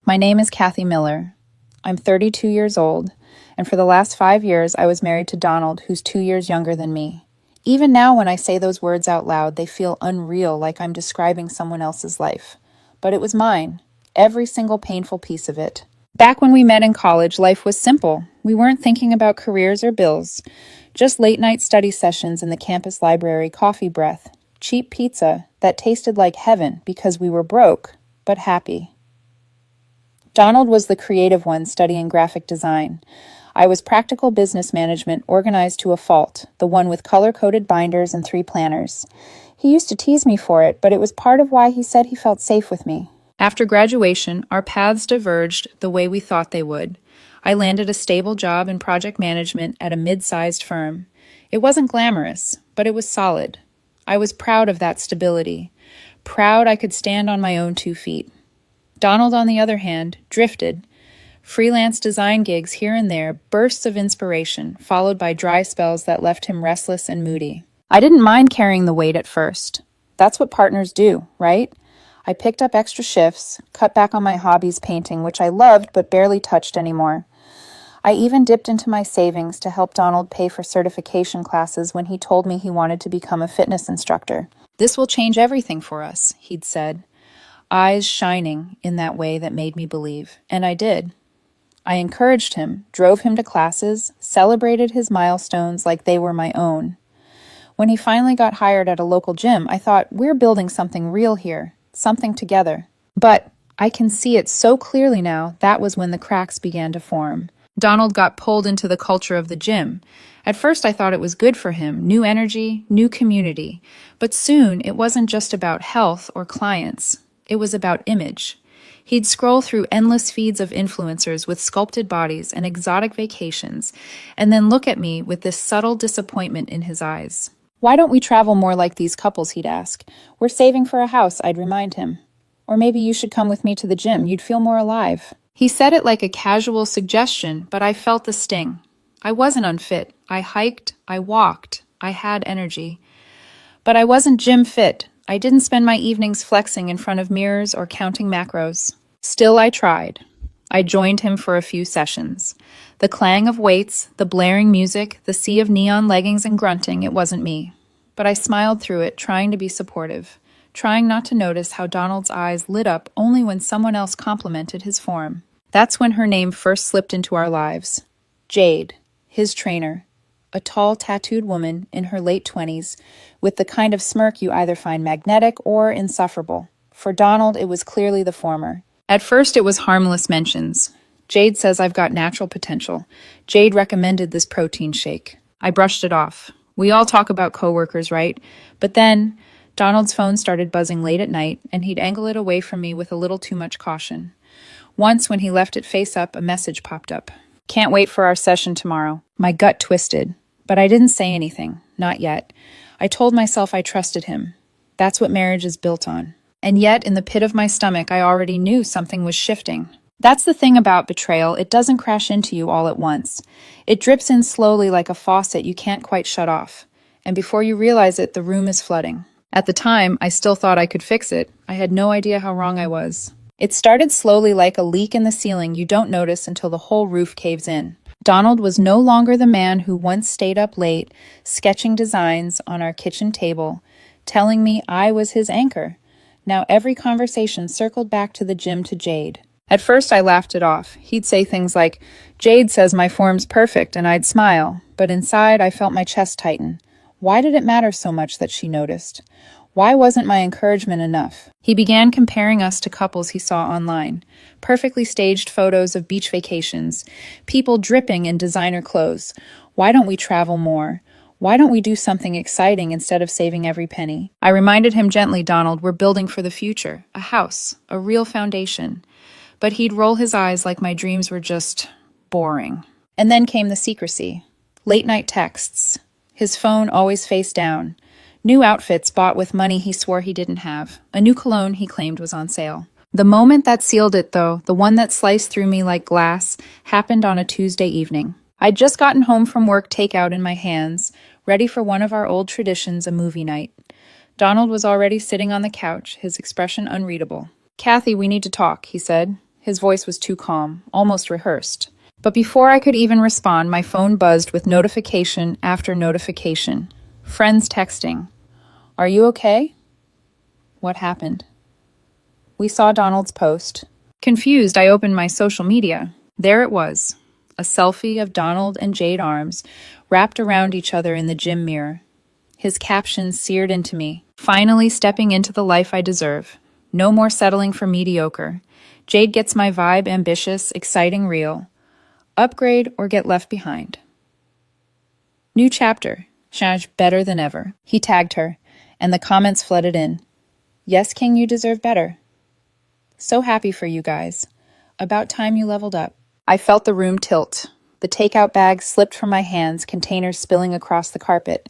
My name is Kathy Miller. I'm 32 years old, and for the last 5 years I was married to Donald, who's 2 years younger than me. Even now, when I say those words out loud, they feel unreal, like I'm describing someone else's life. But it was mine, every single painful piece of it. Back when we met in college, life was simple. We weren't thinking about careers or bills, just late-night study sessions in the campus library, coffee breath, cheap pizza that tasted like heaven because we were broke, but happy. Donald was the creative one studying graphic design. I was practical business management, organized to a fault, the one with color-coded binders and 3 planners. He used to tease me for it, but it was part of why he said he felt safe with me. After graduation, our paths diverged the way we thought they would. I landed a stable job in project management at a mid-sized firm. It wasn't glamorous, but it was solid. I was proud of that stability. Proud I could stand on my own 2 feet. Donald, on the other hand, drifted. Freelance design gigs here and there, bursts of inspiration, followed by dry spells that left him restless and moody. I didn't mind carrying the weight at first. That's what partners do, right? I picked up extra shifts, cut back on my hobbies painting, which I loved but barely touched anymore. I even dipped into my savings to help Donald pay for certification classes when he told me he wanted to become a fitness instructor. "This will change everything for us," he'd said, eyes shining in that way that made me believe. And I did. I encouraged him, drove him to classes, celebrated his milestones like they were my own. When he finally got hired at a local gym, I thought, we're building something real here, something together. But I can see it so clearly now, that was when the cracks began to form. Donald got pulled into the culture of the gym. At first I thought it was good for him, new energy, new community. But soon it wasn't just about health or clients. It was about image. He'd scroll through endless feeds of influencers with sculpted bodies and exotic vacations, and then look at me with this subtle disappointment in his eyes. "Why don't we travel more like these couples?" he'd ask. "We're saving for a house," I'd remind him. "Or maybe you should come with me to the gym. You'd feel more alive." He said it like a casual suggestion, but I felt the sting. I wasn't unfit. I hiked, I walked, I had energy. But I wasn't gym fit. I didn't spend my evenings flexing in front of mirrors or counting macros. Still, I tried. I joined him for a few sessions. The clang of weights, the blaring music, the sea of neon leggings and grunting, it wasn't me. But I smiled through it, trying to be supportive, trying not to notice how Donald's eyes lit up only when someone else complimented his form. That's when her name first slipped into our lives. Jade, his trainer. A tall, tattooed woman in her late 20s, with the kind of smirk you either find magnetic or insufferable. For Donald, it was clearly the former. At first, it was harmless mentions. "Jade says I've got natural potential. Jade recommended this protein shake." I brushed it off. We all talk about coworkers, right? But then, Donald's phone started buzzing late at night, and he'd angle it away from me with a little too much caution. Once, when he left it face up, a message popped up. "Can't wait for our session tomorrow." My gut twisted. But I didn't say anything, not yet. I told myself I trusted him. That's what marriage is built on. And yet, in the pit of my stomach, I already knew something was shifting. That's the thing about betrayal, it doesn't crash into you all at once. It drips in slowly like a faucet you can't quite shut off. And before you realize it, the room is flooding. At the time, I still thought I could fix it. I had no idea how wrong I was. It started slowly like a leak in the ceiling you don't notice until the whole roof caves in. Donald was no longer the man who once stayed up late, sketching designs on our kitchen table, telling me I was his anchor. Now every conversation circled back to the gym to Jade. At first I laughed it off. He'd say things like, "Jade says my form's perfect," and I'd smile. But inside I felt my chest tighten. Why did it matter so much that she noticed? Why wasn't my encouragement enough? He began comparing us to couples he saw online. Perfectly staged photos of beach vacations. People dripping in designer clothes. Why don't we travel more? Why don't we do something exciting instead of saving every penny? I reminded him gently, "Donald, we're building for the future. A house. A real foundation." But he'd roll his eyes like my dreams were just boring. And then came the secrecy. Late night texts. His phone always face down. New outfits bought with money he swore he didn't have. A new cologne he claimed was on sale. The moment that sealed it, though, the one that sliced through me like glass, happened on a Tuesday evening. I'd just gotten home from work, takeout in my hands, ready for one of our old traditions, a movie night. Donald was already sitting on the couch, his expression unreadable. "Kathy, we need to talk," he said. His voice was too calm, almost rehearsed. But before I could even respond, my phone buzzed with notification after notification. Friends texting. Are you okay? What happened? We saw Donald's post. Confused, I opened my social media. There it was. A selfie of Donald and Jade arms, wrapped around each other in the gym mirror. His caption seared into me. Finally stepping into the life I deserve. No more settling for mediocre. Jade gets my vibe, ambitious, exciting, real. Upgrade or get left behind. New chapter. Change better than ever. He tagged her, and the comments flooded in. Yes, King, you deserve better. So happy for you guys. About time you leveled up. I felt the room tilt. The takeout bag slipped from my hands, containers spilling across the carpet.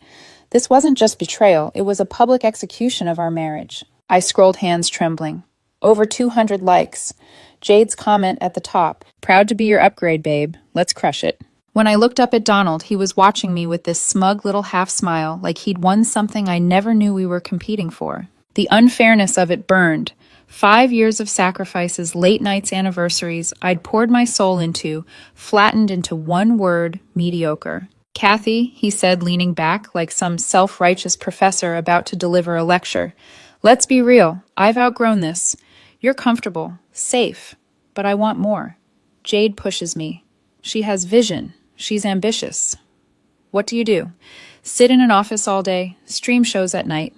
This wasn't just betrayal, it was a public execution of our marriage. I scrolled, hands trembling. Over 200 likes. Jade's comment at the top. Proud to be your upgrade, babe. Let's crush it. When I looked up at Donald, he was watching me with this smug little half smile, like he'd won something I never knew we were competing for. The unfairness of it burned. 5 years of sacrifices, late nights, anniversaries, I'd poured my soul into, flattened into one word, mediocre. Kathy, he said, leaning back like some self-righteous professor about to deliver a lecture. Let's be real. I've outgrown this. You're comfortable, safe, but I want more. Jade pushes me. She has vision. She's ambitious. What do? Sit in an office all day, stream shows at night.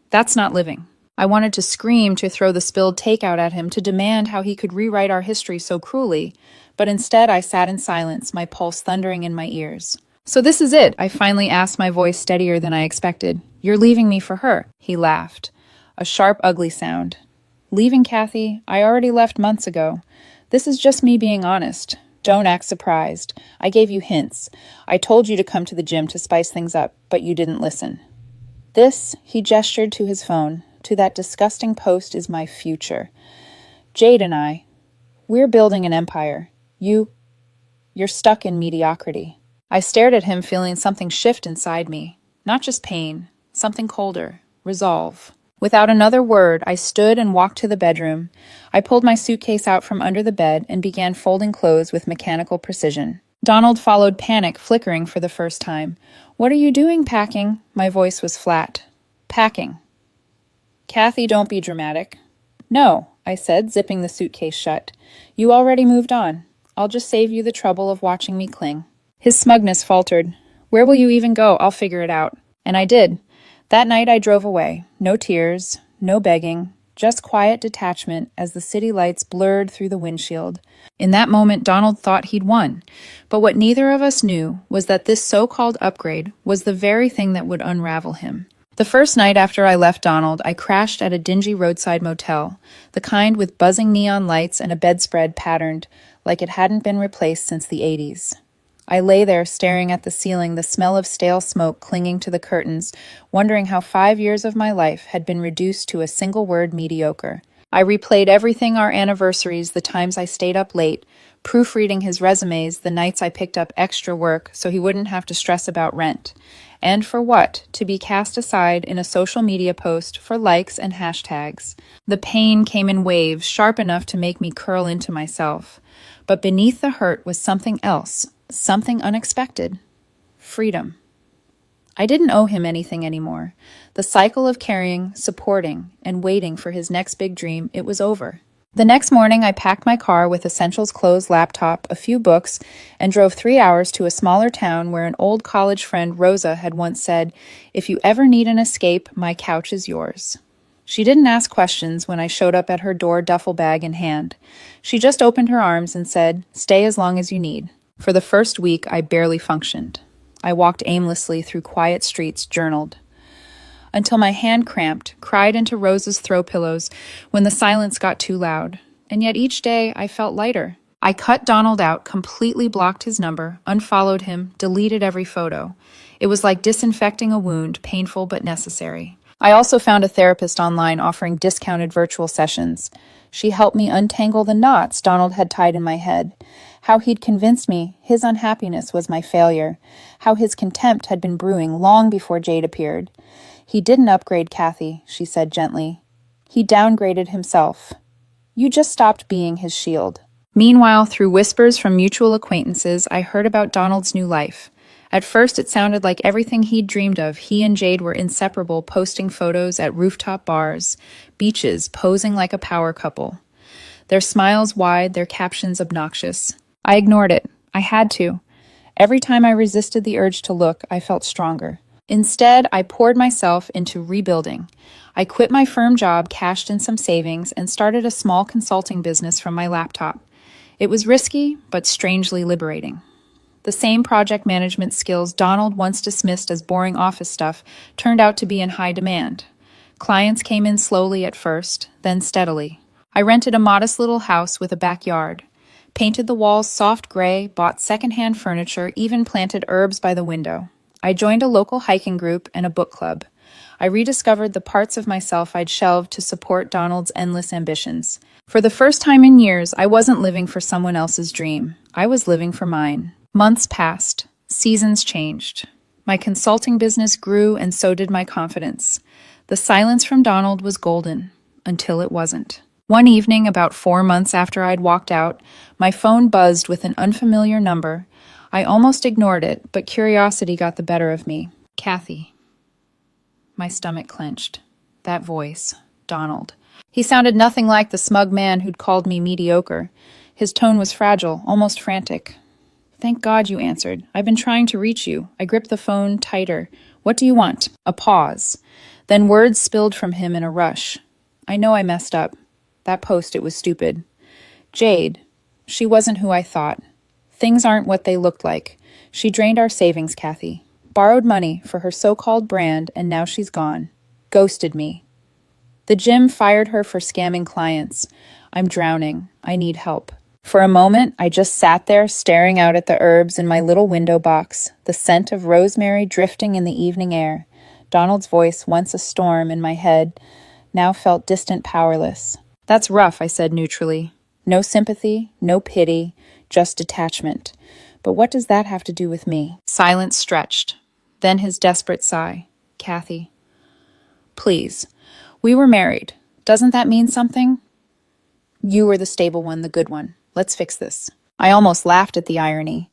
That's not living. I wanted to scream, to throw the spilled takeout at him, to demand how he could rewrite our history so cruelly, but instead I sat in silence, my pulse thundering in my ears. So this is it, I finally asked, my voice steadier than I expected. You're leaving me for her. He laughed. A sharp, ugly sound. Leaving, Kathy? I already left months ago. This is just me being honest. Don't act surprised. I gave you hints. I told you to come to the gym to spice things up, but you didn't listen. This, he gestured to his phone, to that disgusting post, is my future. Jade and I, we're building an empire. You're stuck in mediocrity. I stared at him, feeling something shift inside me. Not just pain, something colder, resolve. Without another word, I stood and walked to the bedroom. I pulled my suitcase out from under the bed and began folding clothes with mechanical precision. Donald followed, panic flickering for the first time. What are you doing, packing? My voice was flat. Packing. Kathy, don't be dramatic. No, I said, zipping the suitcase shut. You already moved on. I'll just save you the trouble of watching me cling. His smugness faltered. Where will you even go? I'll figure it out. And I did. That night I drove away. No tears, no begging, just quiet detachment as the city lights blurred through the windshield. In that moment, Donald thought he'd won. But what neither of us knew was that this so-called upgrade was the very thing that would unravel him. The first night after I left Donald, I crashed at a dingy roadside motel, the kind with buzzing neon lights and a bedspread patterned like it hadn't been replaced since the 80s. I lay there staring at the ceiling, the smell of stale smoke clinging to the curtains, wondering how 5 years of my life had been reduced to a single word, mediocre. I replayed everything, our anniversaries, the times I stayed up late, proofreading his resumes, the nights I picked up extra work so he wouldn't have to stress about rent. And for what? To be cast aside in a social media post for likes and hashtags. The pain came in waves, sharp enough to make me curl into myself. But beneath the hurt was something else. Something unexpected. Freedom. I didn't owe him anything anymore. The cycle of carrying, supporting, and waiting for his next big dream, it was over. The next morning, I packed my car with essentials, clothes, laptop, a few books, and drove 3 hours to a smaller town where an old college friend, Rosa, had once said, "If you ever need an escape, my couch is yours." She didn't ask questions when I showed up at her door, duffel bag in hand. She just opened her arms and said, "Stay as long as you need." For the first week, I barely functioned. I walked aimlessly through quiet streets, journaled. Until my hand cramped, cried into Rose's throw pillows when the silence got too loud. And yet each day, I felt lighter. I cut Donald out, completely blocked his number, unfollowed him, deleted every photo. It was like disinfecting a wound, painful but necessary. I also found a therapist online offering discounted virtual sessions. She helped me untangle the knots Donald had tied in my head. How he'd convinced me his unhappiness was my failure. How his contempt had been brewing long before Jade appeared. He didn't upgrade Kathy, she said gently. He downgraded himself. You just stopped being his shield. Meanwhile, through whispers from mutual acquaintances, I heard about Donald's new life. At first, it sounded like everything he'd dreamed of. He and Jade were inseparable, posting photos at rooftop bars, beaches, posing like a power couple. Their smiles wide, their captions obnoxious. I ignored it. I had to. Every time I resisted the urge to look, I felt stronger. Instead, I poured myself into rebuilding. I quit my firm job, cashed in some savings, and started a small consulting business from my laptop. It was risky, but strangely liberating. The same project management skills Donald once dismissed as boring office stuff turned out to be in high demand. Clients came in slowly at first, then steadily. I rented a modest little house with a backyard, painted the walls soft gray, bought secondhand furniture, even planted herbs by the window. I joined a local hiking group and a book club. I rediscovered the parts of myself I'd shelved to support Donald's endless ambitions. For the first time in years, I wasn't living for someone else's dream. I was living for mine. Months passed. Seasons changed. My consulting business grew, and so did my confidence. The silence from Donald was golden, until it wasn't. One evening, about 4 months after I'd walked out, my phone buzzed with an unfamiliar number. I almost ignored it, but curiosity got the better of me. Kathy. My stomach clenched. That voice. Donald. He sounded nothing like the smug man who'd called me mediocre. His tone was fragile, almost frantic. Thank God you answered. I've been trying to reach you. I gripped the phone tighter. What do you want? A pause. Then words spilled from him in a rush. I know I messed up. That post, it was stupid. Jade. She wasn't who I thought. Things aren't what they looked like. She drained our savings, Kathy. Borrowed money for her so-called brand, and now she's gone. Ghosted me. The gym fired her for scamming clients. I'm drowning. I need help. For a moment, I just sat there staring out at the herbs in my little window box, the scent of rosemary drifting in the evening air. Donald's voice, once a storm in my head, now felt distant, powerless. That's rough, I said neutrally. No sympathy, no pity, just detachment. But what does that have to do with me? Silence stretched. Then his desperate sigh. Kathy. Please. We were married. Doesn't that mean something? You were the stable one, the good one. Let's fix this. I almost laughed at the irony.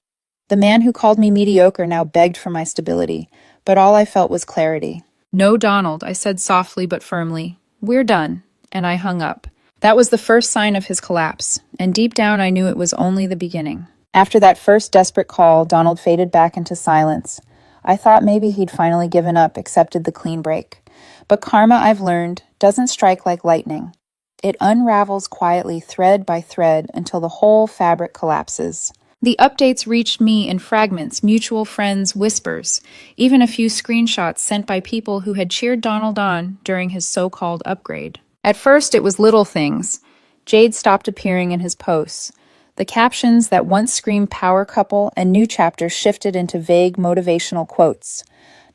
The man who called me mediocre now begged for my stability, but all I felt was clarity. No, Donald, I said softly but firmly. We're done. And I hung up. That was the first sign of his collapse, and deep down I knew it was only the beginning. After that first desperate call, Donald faded back into silence. I thought maybe he'd finally given up, accepted the clean break. But karma, I've learned, doesn't strike like lightning. It unravels quietly, thread by thread, until the whole fabric collapses. The updates reached me in fragments, mutual friends' whispers, even a few screenshots sent by people who had cheered Donald on during his so-called upgrade. At first, it was little things. Jade stopped appearing in his posts. The captions that once screamed power couple and new chapters shifted into vague motivational quotes.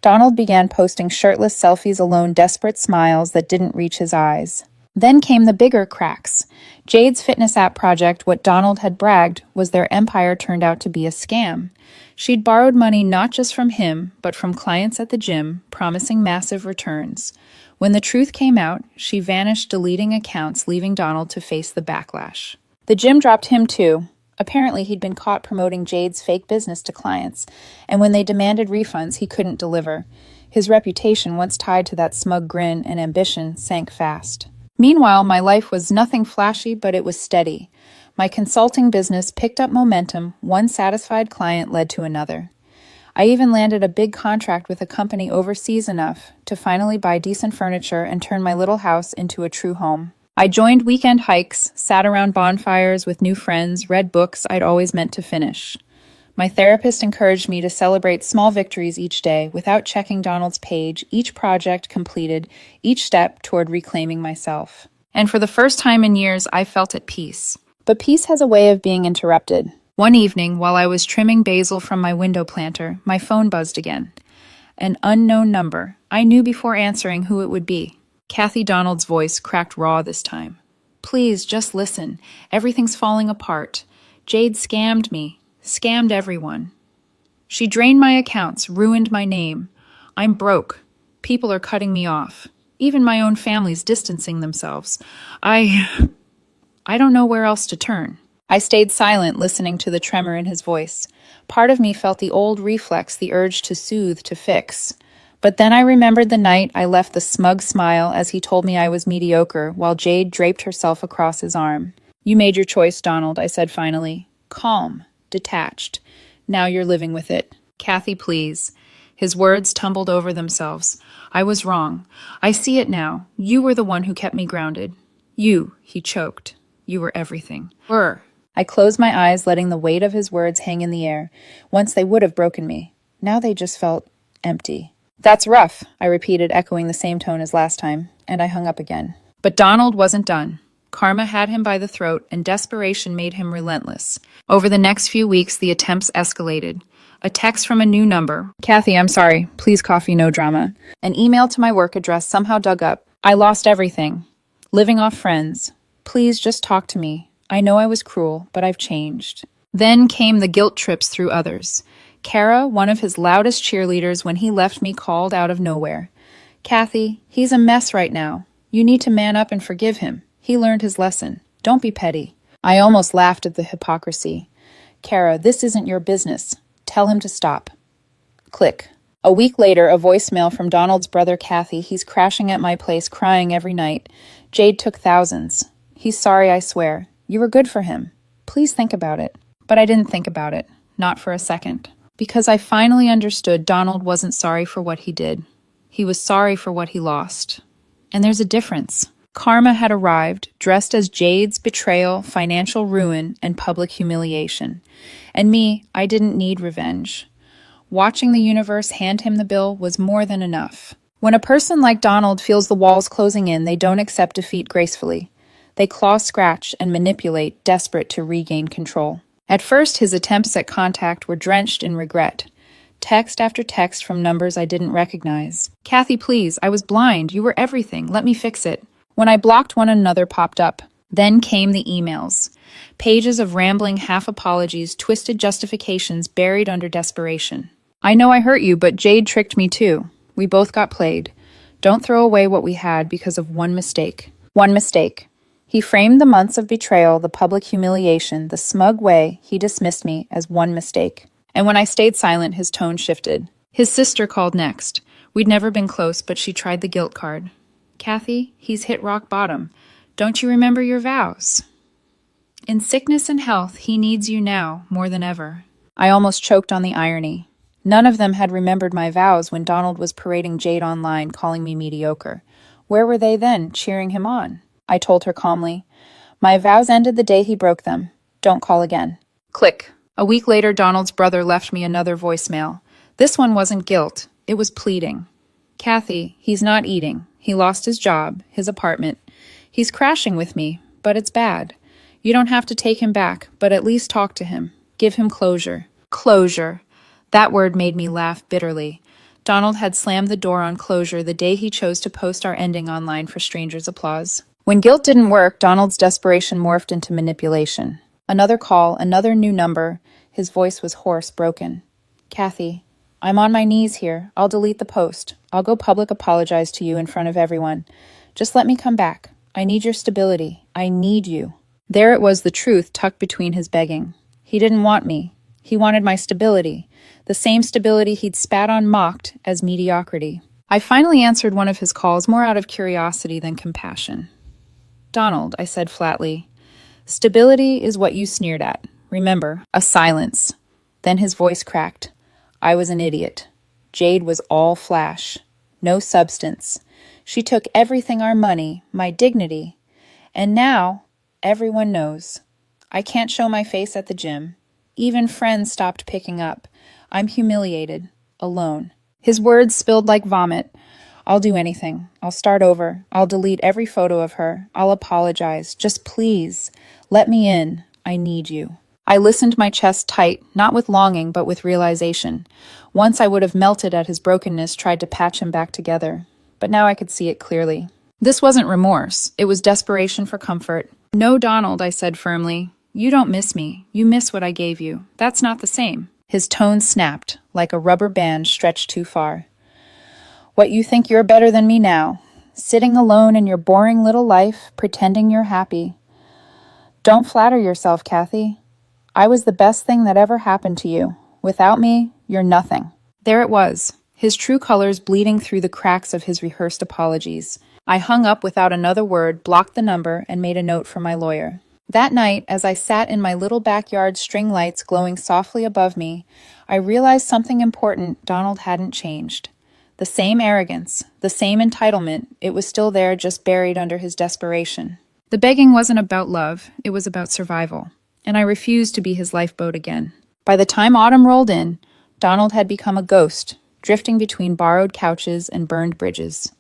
Donald began posting shirtless selfies alone, desperate smiles that didn't reach his eyes. Then came the bigger cracks. Jade's fitness app project, what Donald had bragged, was their empire turned out to be a scam. She'd borrowed money not just from him, but from clients at the gym, promising massive returns. When the truth came out, she vanished, deleting accounts, leaving Donald to face the backlash. The gym dropped him too. Apparently, he'd been caught promoting Jade's fake business to clients, and when they demanded refunds, he couldn't deliver. His reputation, once tied to that smug grin and ambition, sank fast. Meanwhile, my life was nothing flashy, but it was steady. My consulting business picked up momentum. One satisfied client led to another. I even landed a big contract with a company overseas enough to finally buy decent furniture and turn my little house into a true home. I joined weekend hikes, sat around bonfires with new friends, read books I'd always meant to finish. My therapist encouraged me to celebrate small victories each day without checking Donald's page, each project completed, each step toward reclaiming myself. And for the first time in years, I felt at peace. But peace has a way of being interrupted. One evening, while I was trimming basil from my window planter, my phone buzzed again. An unknown number. I knew before answering who it would be. Kathy Donald's voice cracked raw this time. Please, just listen. Everything's falling apart. Jade scammed me. Scammed everyone. She drained my accounts, ruined my name. I'm broke. People are cutting me off. Even my own family's distancing themselves. I don't know where else to turn. I stayed silent, listening to the tremor in his voice. Part of me felt the old reflex, the urge to soothe, to fix. But then I remembered the night I left the smug smile as he told me I was mediocre, while Jade draped herself across his arm. You made your choice, Donald, I said finally. Calm, detached. Now you're living with it. Kathy, please. His words tumbled over themselves. I was wrong. I see it now. You were the one who kept me grounded. You, he choked. You were everything. Were. I closed my eyes, letting the weight of his words hang in the air. Once they would have broken me. Now they just felt empty. That's rough, I repeated, echoing the same tone as last time, and I hung up again. But Donald wasn't done. Karma had him by the throat, and desperation made him relentless. Over the next few weeks, the attempts escalated. A text from a new number. Kathy, I'm sorry. Please coffee, no drama. An email to my work address somehow dug up. I lost everything. Living off friends. Please just talk to me. I know I was cruel, but I've changed. Then came the guilt trips through others. Kara, one of his loudest cheerleaders when he left me, called out of nowhere. Kathy, he's a mess right now. You need to man up and forgive him. He learned his lesson. Don't be petty. I almost laughed at the hypocrisy. Kara, this isn't your business. Tell him to stop. Click. A week later, a voicemail from Donald's brother Kathy. He's crashing at my place, crying every night. Jade took thousands. He's sorry, I swear. You were good for him. Please think about it. But I didn't think about it. Not for a second. Because I finally understood Donald wasn't sorry for what he did. He was sorry for what he lost. And there's a difference. Karma had arrived, dressed as Jade's betrayal, financial ruin, and public humiliation. And me, I didn't need revenge. Watching the universe hand him the bill was more than enough. When a person like Donald feels the walls closing in, they don't accept defeat gracefully. They claw, scratch, and manipulate, desperate to regain control. At first, his attempts at contact were drenched in regret. Text after text from numbers I didn't recognize. Kathy, please, I was blind. You were everything. Let me fix it. When I blocked one, another popped up. Then came the emails. Pages of rambling half-apologies, twisted justifications buried under desperation. I know I hurt you, but Jade tricked me too. We both got played. Don't throw away what we had because of one mistake. One mistake. He framed the months of betrayal, the public humiliation, the smug way he dismissed me as one mistake. And when I stayed silent, his tone shifted. His sister called next. We'd never been close, but she tried the guilt card. Kathy, he's hit rock bottom. Don't you remember your vows? In sickness and health, he needs you now more than ever. I almost choked on the irony. None of them had remembered my vows when Donald was parading Jade online, calling me mediocre. Where were they then, cheering him on? I told her calmly. My vows ended the day he broke them. Don't call again. Click. A week later, Donald's brother left me another voicemail. This one wasn't guilt. It was pleading. Kathy, he's not eating. He lost his job, his apartment. He's crashing with me, but it's bad. You don't have to take him back, but at least talk to him. Give him closure. Closure. That word made me laugh bitterly. Donald had slammed the door on closure the day he chose to post our ending online for strangers' applause. When guilt didn't work, Donald's desperation morphed into manipulation. Another call, another new number. His voice was hoarse, broken. Kathy, I'm on my knees here. I'll delete the post. I'll go public apologize to you in front of everyone. Just let me come back. I need your stability. I need you. There it was, the truth tucked between his begging. He didn't want me. He wanted my stability. The same stability he'd spat on, mocked as mediocrity. I finally answered one of his calls more out of curiosity than compassion. Donald, I said flatly, stability is what you sneered at. Remember, a silence. Then his voice cracked. I was an idiot. Jade was all flash. No substance. She took everything, our money, my dignity. And now, everyone knows. I can't show my face at the gym. Even friends stopped picking up. I'm humiliated. Alone. His words spilled like vomit. I'll do anything. I'll start over. I'll delete every photo of her. I'll apologize. Just please, let me in. I need you. I listened, my chest tight, not with longing, but with realization. Once I would have melted at his brokenness, tried to patch him back together. But now I could see it clearly. This wasn't remorse. It was desperation for comfort. No, Donald, I said firmly. You don't miss me. You miss what I gave you. That's not the same. His tone snapped, like a rubber band stretched too far. What you think you're better than me now, sitting alone in your boring little life, pretending you're happy. Don't flatter yourself, Kathy. I was the best thing that ever happened to you. Without me, you're nothing. There it was, his true colors bleeding through the cracks of his rehearsed apologies. I hung up without another word, blocked the number, and made a note for my lawyer. That night, as I sat in my little backyard, string lights glowing softly above me, I realized something important. Donald hadn't changed. The same arrogance, the same entitlement, it was still there, just buried under his desperation. The begging wasn't about love, it was about survival, and I refused to be his lifeboat again. By the time autumn rolled in, Donald had become a ghost, drifting between borrowed couches and burned bridges.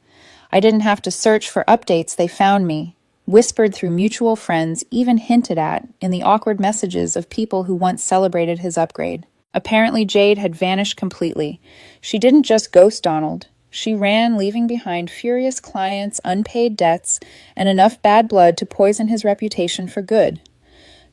I didn't have to search for updates, they found me, whispered through mutual friends, even hinted at in the awkward messages of people who once celebrated his upgrade. Apparently Jade had vanished completely. She didn't just ghost Donald. She ran, leaving behind furious clients, unpaid debts, and enough bad blood to poison his reputation for good.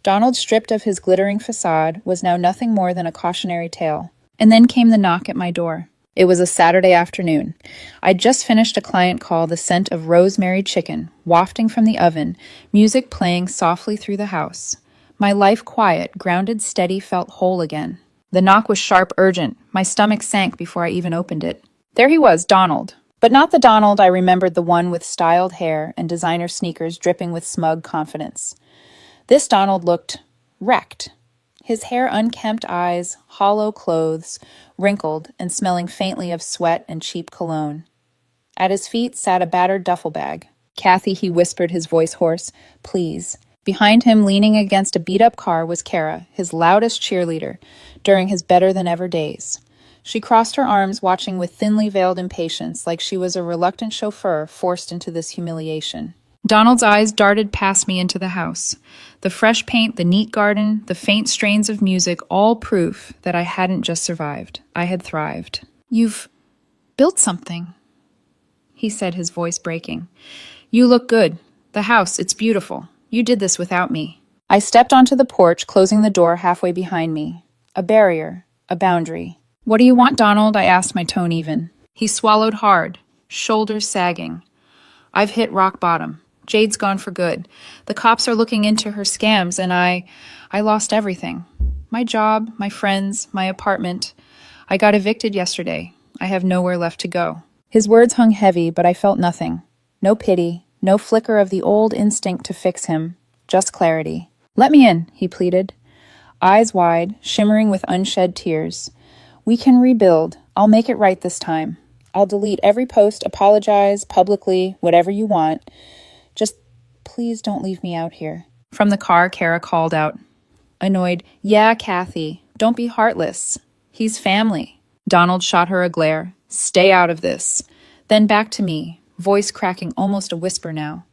Donald, stripped of his glittering facade, was now nothing more than a cautionary tale. And then came the knock at my door. It was a Saturday afternoon. I'd just finished a client call, the scent of rosemary chicken wafting from the oven, music playing softly through the house. My life quiet, grounded, steady, felt whole again. The knock was sharp, urgent. My stomach sank before I even opened it. There he was, Donald. But not the Donald I remembered, the one with styled hair and designer sneakers dripping with smug confidence. This Donald looked wrecked. His hair unkempt, eyes, hollow clothes, wrinkled and smelling faintly of sweat and cheap cologne. At his feet sat a battered duffel bag. "Kathy," he whispered, his voice hoarse, "please." Behind him, leaning against a beat-up car, was Kara, his loudest cheerleader, during his better-than-ever days. She crossed her arms, watching with thinly veiled impatience, like she was a reluctant chauffeur forced into this humiliation. Donald's eyes darted past me into the house. The fresh paint, the neat garden, the faint strains of music, all proof that I hadn't just survived. I had thrived. "You've built something," he said, his voice breaking. "You look good. The house, it's beautiful. You did this without me." I stepped onto the porch, closing the door halfway behind me. A barrier, a boundary. "What do you want, Donald?" I asked, my tone even. He swallowed hard, shoulders sagging. "I've hit rock bottom. Jade's gone for good. The cops are looking into her scams, and I lost everything. My job, my friends, my apartment. I got evicted yesterday. I have nowhere left to go." His words hung heavy, but I felt nothing. No pity, no flicker of the old instinct to fix him, just clarity. "Let me in," he pleaded. Eyes wide, shimmering with unshed tears. "We can rebuild. I'll make it right this time. I'll delete every post, apologize, publicly, whatever you want. Just please don't leave me out here." From the car, Kara called out, annoyed, "Yeah, Kathy, don't be heartless. He's family." Donald shot her a glare. "Stay out of this." Then back to me, voice cracking, almost a whisper now.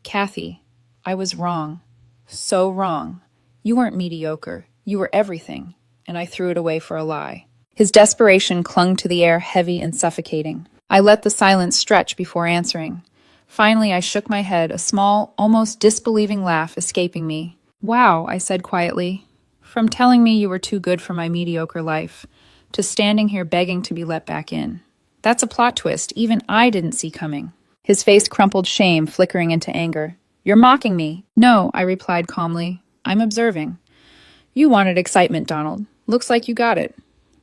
"Kathy, I was wrong. So wrong. You weren't mediocre. You were everything. And I threw it away for a lie." His desperation clung to the air, heavy and suffocating. I let the silence stretch before answering. Finally, I shook my head, a small, almost disbelieving laugh escaping me. "Wow," I said quietly. "From telling me you were too good for my mediocre life, to standing here begging to be let back in. That's a plot twist even I didn't see coming." His face crumpled, shame flickering into anger. "You're mocking me." "No," I replied calmly. "I'm observing. You wanted excitement, Donald. Looks like you got it.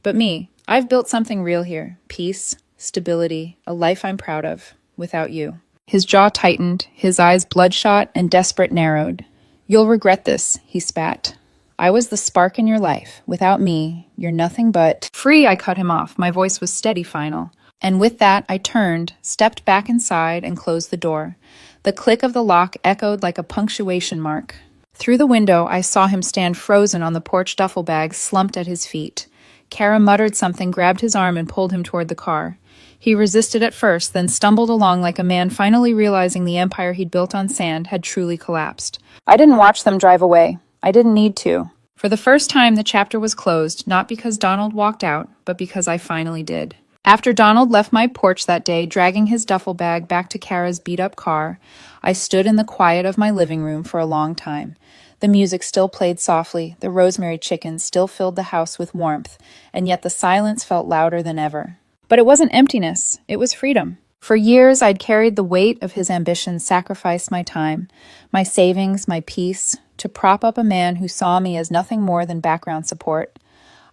But me, I've built something real here. Peace, stability, a life I'm proud of, without you." His jaw tightened, his eyes bloodshot and desperate narrowed. "You'll regret this," he spat. "I was the spark in your life. Without me, you're nothing but—" "Free," I cut him off. My voice was steady, final. And with that, I turned, stepped back inside, and closed the door. The click of the lock echoed like a punctuation mark. Through the window, I saw him stand frozen on the porch, duffel bag slumped at his feet. Kara muttered something, grabbed his arm, and pulled him toward the car. He resisted at first, then stumbled along like a man finally realizing the empire he'd built on sand had truly collapsed. I didn't watch them drive away. I didn't need to. For the first time, the chapter was closed, not because Donald walked out, but because I finally did. After Donald left my porch that day, dragging his duffel bag back to Kara's beat-up car, I stood in the quiet of my living room for a long time. The music still played softly, the rosemary chicken still filled the house with warmth, and yet the silence felt louder than ever. But it wasn't emptiness, it was freedom. For years, I'd carried the weight of his ambition, sacrificed my time, my savings, my peace, to prop up a man who saw me as nothing more than background support.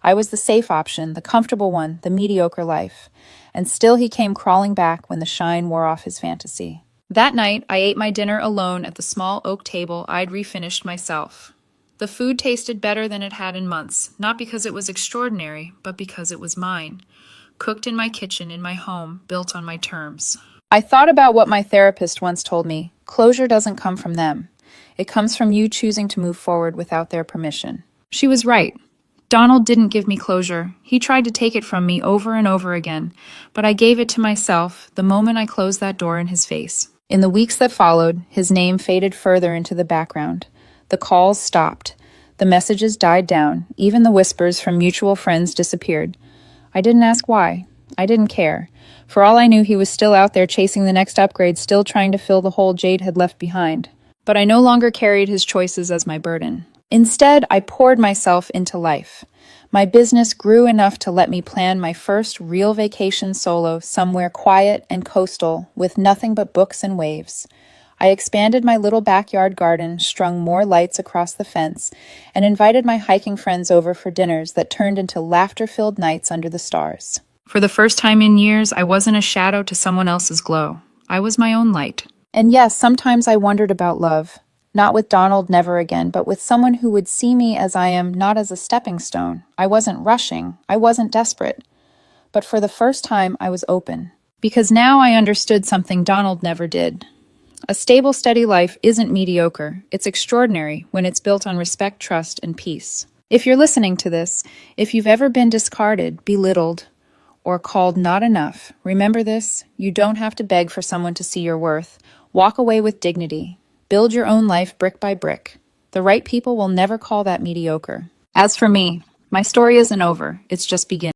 I was the safe option, the comfortable one, the mediocre life. And still he came crawling back when the shine wore off his fantasy. That night, I ate my dinner alone at the small oak table I'd refinished myself. The food tasted better than it had in months, not because it was extraordinary, but because it was mine. Cooked in my kitchen in my home, built on my terms. I thought about what my therapist once told me. Closure doesn't come from them. It comes from you choosing to move forward without their permission. She was right. Donald didn't give me closure. He tried to take it from me over and over again, but I gave it to myself the moment I closed that door in his face. In the weeks that followed, his name faded further into the background. The calls stopped. The messages died down. Even the whispers from mutual friends disappeared. I didn't ask why. I didn't care. For all I knew, he was still out there chasing the next upgrade, still trying to fill the hole Jade had left behind. But I no longer carried his choices as my burden. Instead, I poured myself into life. My business grew enough to let me plan my first real vacation solo somewhere quiet and coastal with nothing but books and waves. I expanded my little backyard garden, strung more lights across the fence, and invited my hiking friends over for dinners that turned into laughter-filled nights under the stars. For the first time in years, I wasn't a shadow to someone else's glow. I was my own light. And yes, sometimes I wondered about love. Not with Donald, never again, but with someone who would see me as I am, not as a stepping stone. I wasn't rushing. I wasn't desperate. But for the first time, I was open. Because now I understood something Donald never did. A stable, steady life isn't mediocre. It's extraordinary when it's built on respect, trust, and peace. If you're listening to this, if you've ever been discarded, belittled, or called not enough, remember this: you don't have to beg for someone to see your worth. Walk away with dignity. Build your own life brick by brick. The right people will never call that mediocre. As for me, my story isn't over. It's just beginning.